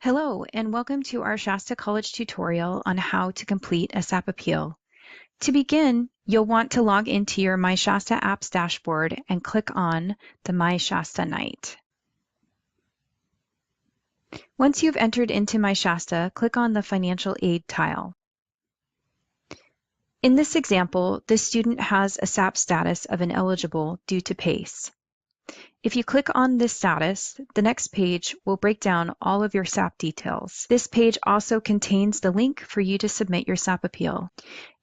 Hello, and welcome to our Shasta College tutorial on how to complete a SAP Appeal. To begin, you'll want to log into your My Shasta Apps dashboard and click on the My Shasta Night. Once you've entered into My Shasta, click on the Financial Aid tile. In this example, the student has a SAP status of ineligible due to PACE. If you click on this status, the next page will break down all of your SAP details. This page also contains the link for you to submit your SAP appeal.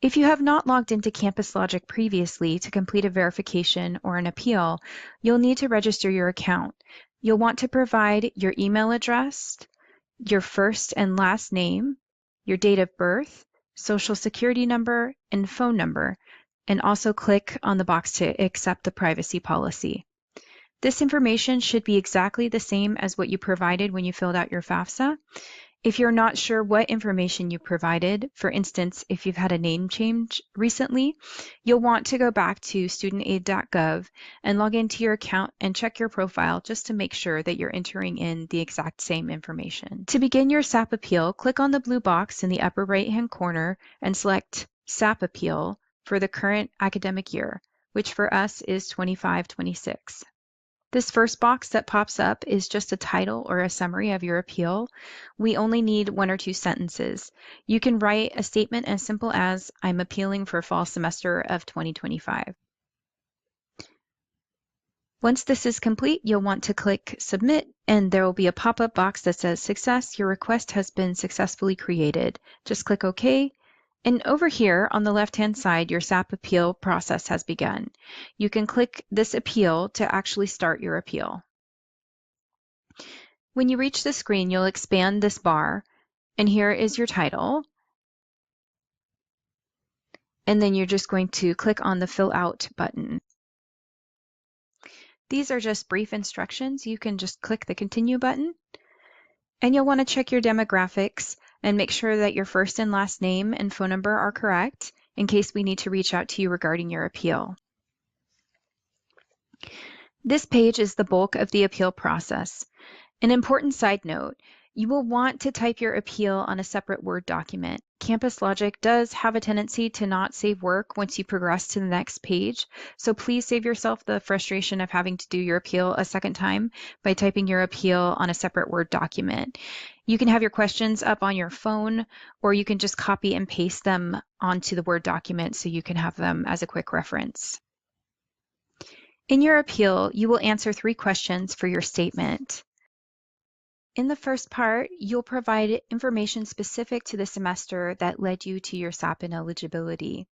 If you have not logged into Campus Logic previously to complete a verification or an appeal, you'll need to register your account. You'll want to provide your email address, your first and last name, your date of birth, social security number, and phone number, and also click on the box to accept the privacy policy. This information should be exactly the same as what you provided when you filled out your FAFSA. If you're not sure what information you provided, for instance, if you've had a name change recently, you'll want to go back to studentaid.gov and log into your account and check your profile just to make sure that you're entering in the exact same information. To begin your SAP appeal, click on the blue box in the upper right-hand corner and select SAP Appeal for the current academic year, which for us is 25-26. This first box that pops up is just a title or a summary of your appeal. We only need 1 or 2 sentences. You can write a statement as simple as, I'm appealing for fall semester of 2025. Once this is complete, you'll want to click Submit, and there will be a pop-up box that says, Success, your request has been successfully created. Just click OK. And over here on the left-hand side, your SAP appeal process has begun. You can click this appeal to actually start your appeal. When you reach the screen, you'll expand this bar, and here is your title. And then you're just going to click on the Fill Out button. These are just brief instructions. You can just click the Continue button, and you'll want to check your demographics and make sure that your first and last name and phone number are correct in case we need to reach out to you regarding your appeal. This page is the bulk of the appeal process. An important side note, you will want to type your appeal on a separate Word document. Campus Logic does have a tendency to not save work once you progress to the next page, so please save yourself the frustration of having to do your appeal a second time by typing your appeal on a separate Word document. You can have your questions up on your phone, or you can just copy and paste them onto the Word document so you can have them as a quick reference. In your appeal, you will answer 3 questions for your statement. In the first part, you'll provide information specific to the semester that led you to your SAP ineligibility.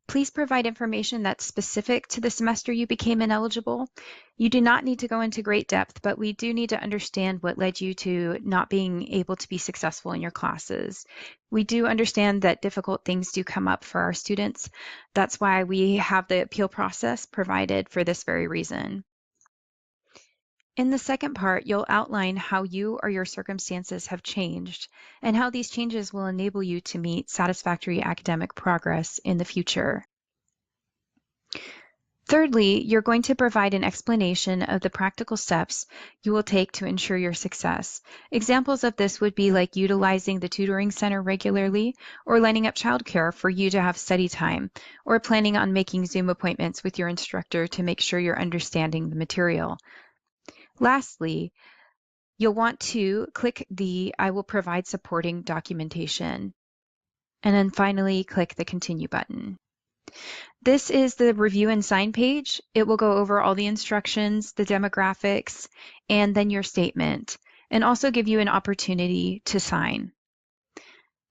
Please provide information that's specific to the semester you became ineligible. You do not need to go into great depth, but we do need to understand what led you to not being able to be successful in your classes. We do understand that difficult things do come up for our students. That's why we have the appeal process provided for this very reason. In the second part, you'll outline how you or your circumstances have changed and how these changes will enable you to meet satisfactory academic progress in the future. Thirdly, you're going to provide an explanation of the practical steps you will take to ensure your success. Examples of this would be like utilizing the tutoring center regularly, or lining up childcare for you to have study time, or planning on making Zoom appointments with your instructor to make sure you're understanding the material. Lastly, you'll want to click the I will provide supporting documentation. And then finally, click the Continue button. This is the review and sign page. It will go over all the instructions, the demographics, and then your statement, and also give you an opportunity to sign.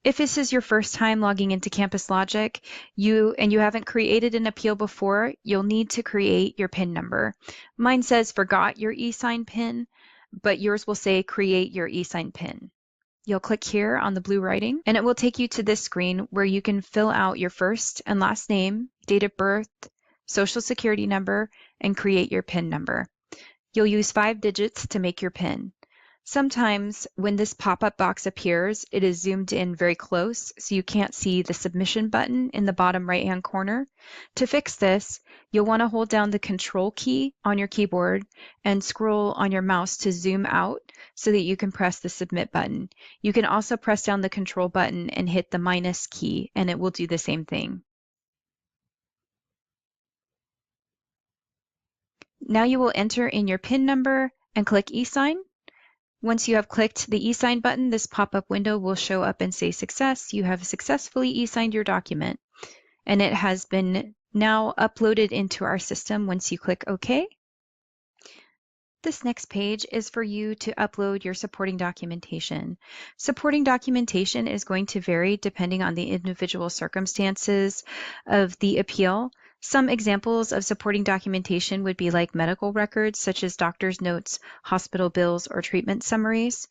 If this is your first time logging into Campus Logic, you haven't created an appeal before, you'll need to create your PIN number. Mine says forgot your eSign PIN, but yours will say create your eSign PIN. You'll click here on the blue writing, and it will take you to this screen where you can fill out your first and last name, date of birth, social security number, and create your PIN number. You'll use 5 digits to make your PIN. Sometimes when this pop-up box appears, it is zoomed in very close, so you can't see the submission button in the bottom right-hand corner. To fix this, you'll want to hold down the Control key on your keyboard and scroll on your mouse to zoom out so that you can press the Submit button. You can also press down the Control button and hit the minus key, and it will do the same thing. Now you will enter in your PIN number and click e-sign. Once you have clicked the e-sign button, this pop-up window will show up and say success. You have successfully e-signed your document, and it has been now uploaded into our system once you click OK. This next page is for you to upload your supporting documentation. Supporting documentation is going to vary depending on the individual circumstances of the appeal. Some examples of supporting documentation would be like medical records, such as doctor's notes, hospital bills, or treatment summaries.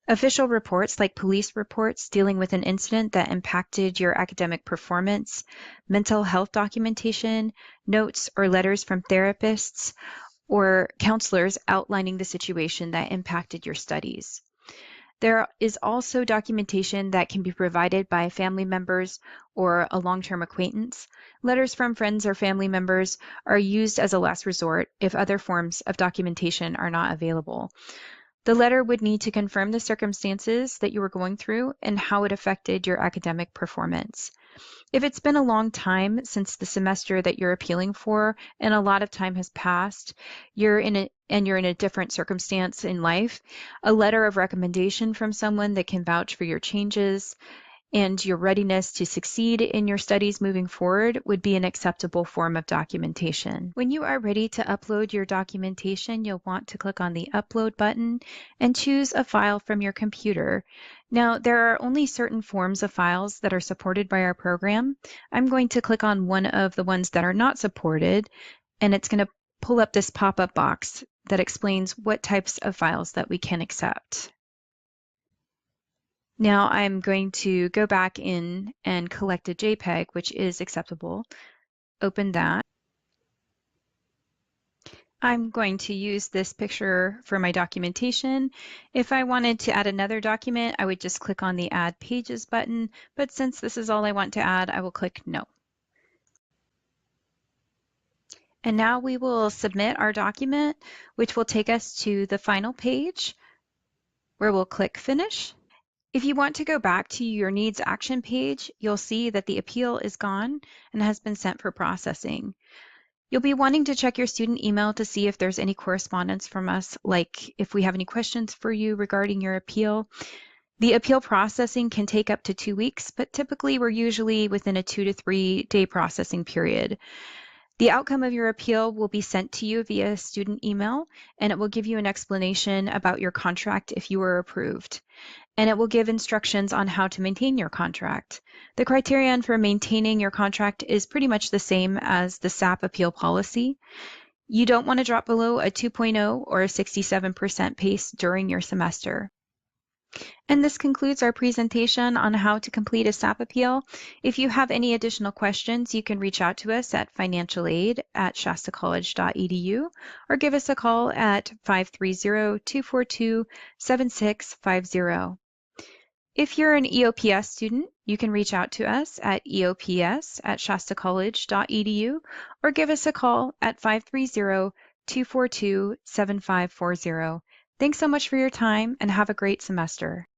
Official reports like police reports dealing with an incident that impacted your academic performance, mental health documentation, notes or letters from therapists, or counselors outlining the situation that impacted your studies. There is also documentation that can be provided by family members or a long-term acquaintance. Letters from friends or family members are used as a last resort if other forms of documentation are not available. The letter would need to confirm the circumstances that you were going through and how it affected your academic performance. If it's been a long time since the semester that you're appealing for and a lot of time has passed, you're in a different circumstance in life, a letter of recommendation from someone that can vouch for your changes and your readiness to succeed in your studies moving forward would be an acceptable form of documentation. When you are ready to upload your documentation, you'll want to click on the Upload button and choose a file from your computer. Now, there are only certain forms of files that are supported by our program. I'm going to click on one of the ones that are not supported, and it's going to pull up this pop-up box that explains what types of files that we can accept. Now I'm going to go back in and collect a JPEG, which is acceptable. Open that. I'm going to use this picture for my documentation. If I wanted to add another document, I would just click on the Add Pages button, but since this is all I want to add, I will click No. And now we will submit our document, which will take us to the final page, where we'll click Finish. If you want to go back to your Needs Action page, you'll see that the appeal is gone and has been sent for processing. You'll be wanting to check your student email to see if there's any correspondence from us, like if we have any questions for you regarding your appeal. The appeal processing can take up to 2 weeks, but typically we're usually within a 2 to 3 day processing period. The outcome of your appeal will be sent to you via student email, and it will give you an explanation about your contract if you were approved. And it will give instructions on how to maintain your contract. The criterion for maintaining your contract is pretty much the same as the SAP Appeal policy. You don't want to drop below a 2.0 or a 67% pace during your semester. And this concludes our presentation on how to complete a SAP appeal. If you have any additional questions, you can reach out to us at financialaid@shastacollege.edu or give us a call at 530-242-7650. If you're an EOPS student, you can reach out to us at eops@shastacollege.edu or give us a call at 530-242-7540. Thanks so much for your time and have a great semester.